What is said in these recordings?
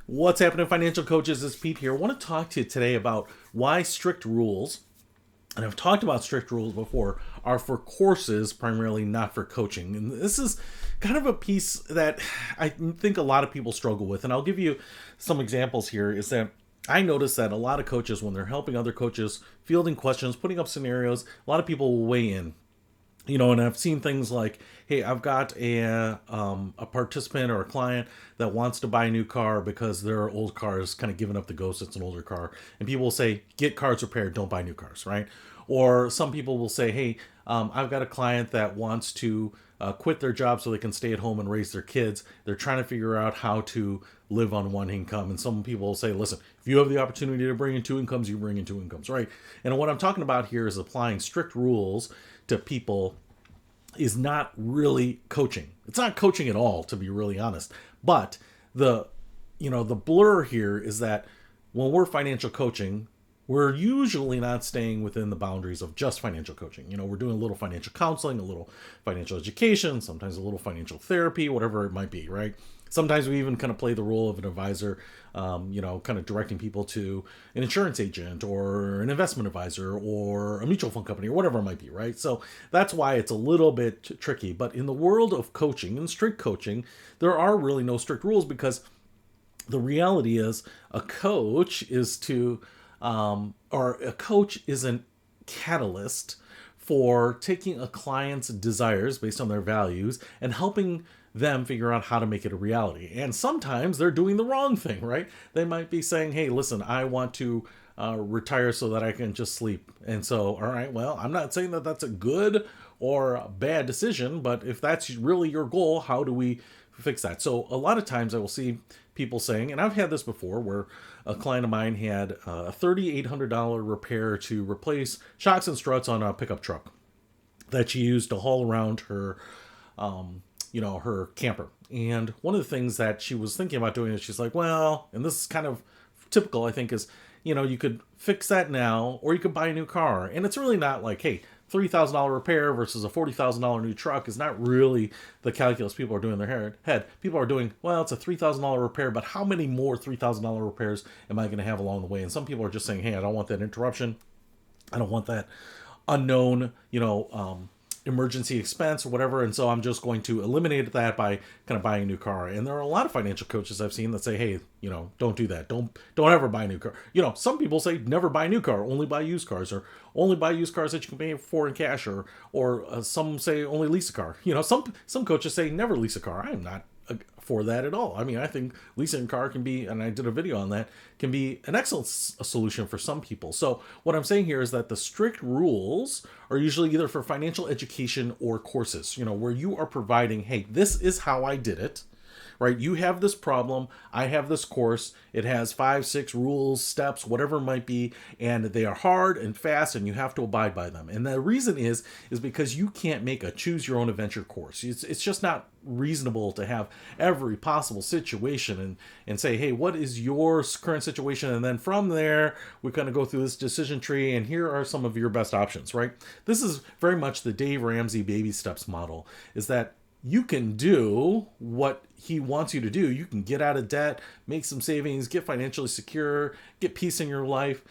What's happening, financial coaches? It's Pete here. I want to talk to you today about why strict rules, and I've talked about strict rules before, are for courses primarily, not for coaching. And this is kind of a piece that I think a lot of people struggle with. And I'll give you some examples here. Is that I notice that a lot of coaches, when they're helping other coaches, fielding questions, putting up scenarios, a lot of people will weigh in. And I've seen things like, hey, I've got a participant or a client that wants to buy a new car because their old car is kind of giving up the ghost. It's an older car. And people will say, get cars repaired, don't buy new cars, right? Or some people will say, hey, I've got a client that wants to quit their job so they can stay at home and raise their kids. They're trying to figure out how to live on one income. And some people will say, listen, if you have the opportunity to bring in two incomes, you bring in two incomes, right? And what I'm talking about here is applying strict rules to people is not really coaching. It's not coaching at all, to be really honest. But the blur here is that when we're financial coaching, we're usually not staying within the boundaries of just financial coaching. We're doing a little financial counseling, a little financial education, sometimes a little financial therapy, whatever it might be, right? Sometimes we even kind of play the role of an advisor, kind of directing people to an insurance agent or an investment advisor or a mutual fund company or whatever it might be, right? So that's why it's a little bit tricky. But in the world of coaching and strict coaching, there are really no strict rules, because the reality is a coach is a coach is an catalyst for taking a client's desires based on their values and helping them figure out how to make it a reality. And sometimes they're doing the wrong thing, right? They might be saying, hey, listen, I want to retire so that I can just sleep. And so, all right, well, I'm not saying that that's a good or a bad decision, but if that's really your goal, how do we fix that? So a lot of times I will see people saying, and I've had this before, where a client of mine had a $3,800 repair to replace shocks and struts on a pickup truck that she used to haul around her camper. And one of the things that she was thinking about doing is, she's like, well, and this is kind of typical, I think, is, you could fix that now, or you could buy a new car. And it's really not like, hey, $3,000 repair versus a $40,000 new truck is not really the calculus people are doing in their head. People are doing, well, it's a $3,000 repair, but how many more $3,000 repairs am I going to have along the way? And some people are just saying, hey, I don't want that interruption. I don't want that unknown, emergency expense or whatever, and so I'm just going to eliminate that by kind of buying a new car. And there are a lot of financial coaches I've seen that say, hey, don't do that, don't ever buy a new car. Some people say never buy a new car, only buy used cars, or only buy used cars that you can pay for in cash, or some say only lease a car. Some coaches say never lease a car. I am not for that at all. I mean, I think leasing a car can be, and I did a video on that, can be an excellent solution for some people. So what I'm saying here is that the strict rules are usually either for financial education or courses, where you are providing, hey, this is how I did it, right? You have this problem. I have this course. It has 5, 6 rules, steps, whatever it might be, and they are hard and fast, and you have to abide by them. And the reason is because you can't make a choose your own adventure course. It's just not reasonable to have every possible situation and say, hey, what is your current situation? And then from there, we kind of go through this decision tree, and here are some of your best options, right? This is very much the Dave Ramsey baby steps model, is that you can do what he wants you to do. You can get out of debt, make some savings, get financially secure, get peace in your life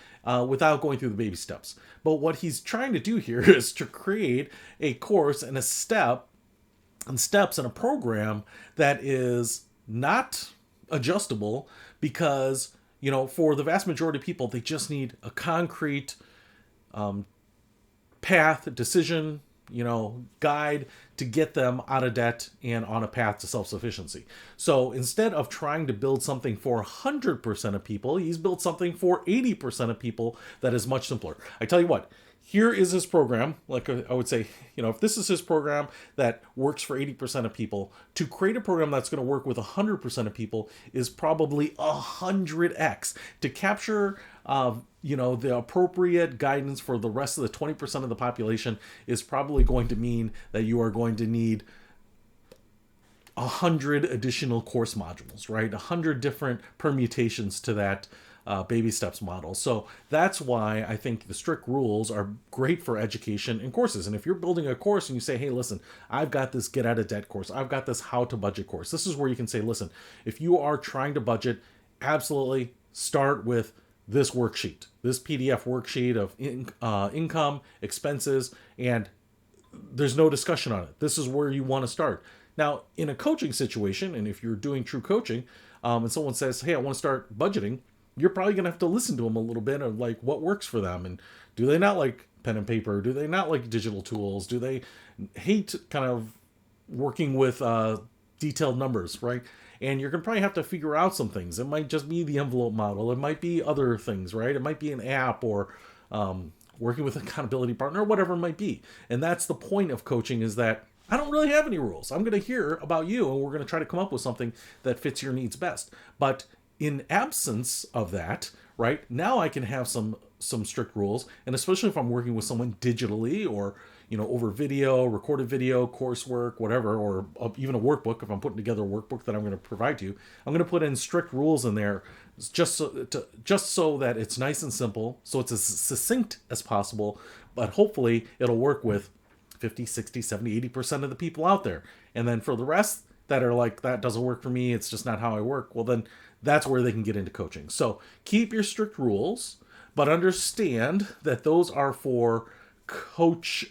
without going through the baby steps. But what he's trying to do here is to create a course and steps and a program that is not adjustable, because, for the vast majority of people, they just need a concrete path, decision, guide to get them out of debt and on a path to self-sufficiency. So instead of trying to build something for 100% of people, he's built something for 80% of people that is much simpler. I tell you what, here is his program. Like I would say, if this is his program that works for 80% of people, to create a program that's going to work with 100% of people is probably 100x. To capture the appropriate guidance for the rest of the 20% of the population is probably going to mean that you are going to need 100 additional course modules, right? 100 different permutations to that baby steps model. So that's why I think the strict rules are great for education and courses. And if you're building a course and you say, hey, listen, I've got this get out of debt course, I've got this how to budget course, this is where you can say, listen, if you are trying to budget absolutely start with this worksheet, this PDF worksheet of income, expenses, and there's no discussion on it. This is where you want to start. Now, in a coaching situation, and if you're doing true coaching, and someone says, "Hey, I want to start budgeting," you're probably going to have to listen to them a little bit of like what works for them, and do they not like pen and paper? Do they not like digital tools? Do they hate kind of working with detailed numbers, right? And you're going to probably have to figure out some things. It might just be the envelope model. It might be other things, right? It might be an app or working with an accountability partner or whatever it might be. And that's the point of coaching, is that I don't really have any rules. I'm going to hear about you and we're going to try to come up with something that fits your needs best. But in absence of that, right, now I can have some strict rules. And especially if I'm working with someone digitally or over video, recorded video, coursework, whatever, or even a workbook. If I'm putting together a workbook that I'm going to provide to you, I'm going to put in strict rules in there, just so that it's nice and simple, so it's as succinct as possible, but hopefully it'll work with 50, 60, 70, 80% of the people out there. And then for the rest that are like, that doesn't work for me, it's just not how I work, well, then that's where they can get into coaching. So keep your strict rules, but understand that those are for courses,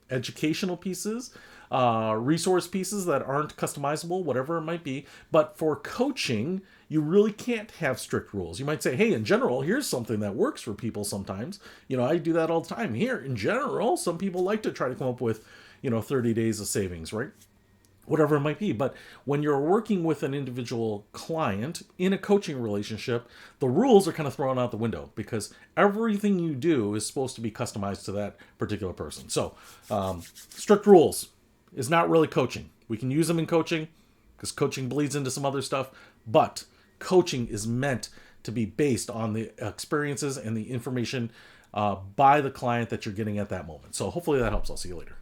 educational pieces, resource pieces that aren't customizable, whatever it might be. But for coaching, you really can't have strict rules. You might say, hey, in general, here's something that works for people sometimes. I do that all the time. Here, in general, some people like to try to come up with 30 days of savings, right? Whatever it might be. But when you're working with an individual client in a coaching relationship, the rules are kind of thrown out the window, because everything you do is supposed to be customized to that particular person. So strict rules is not really coaching. We can use them in coaching because coaching bleeds into some other stuff, but coaching is meant to be based on the experiences and the information by the client that you're getting at that moment. So hopefully that helps. I'll see you later.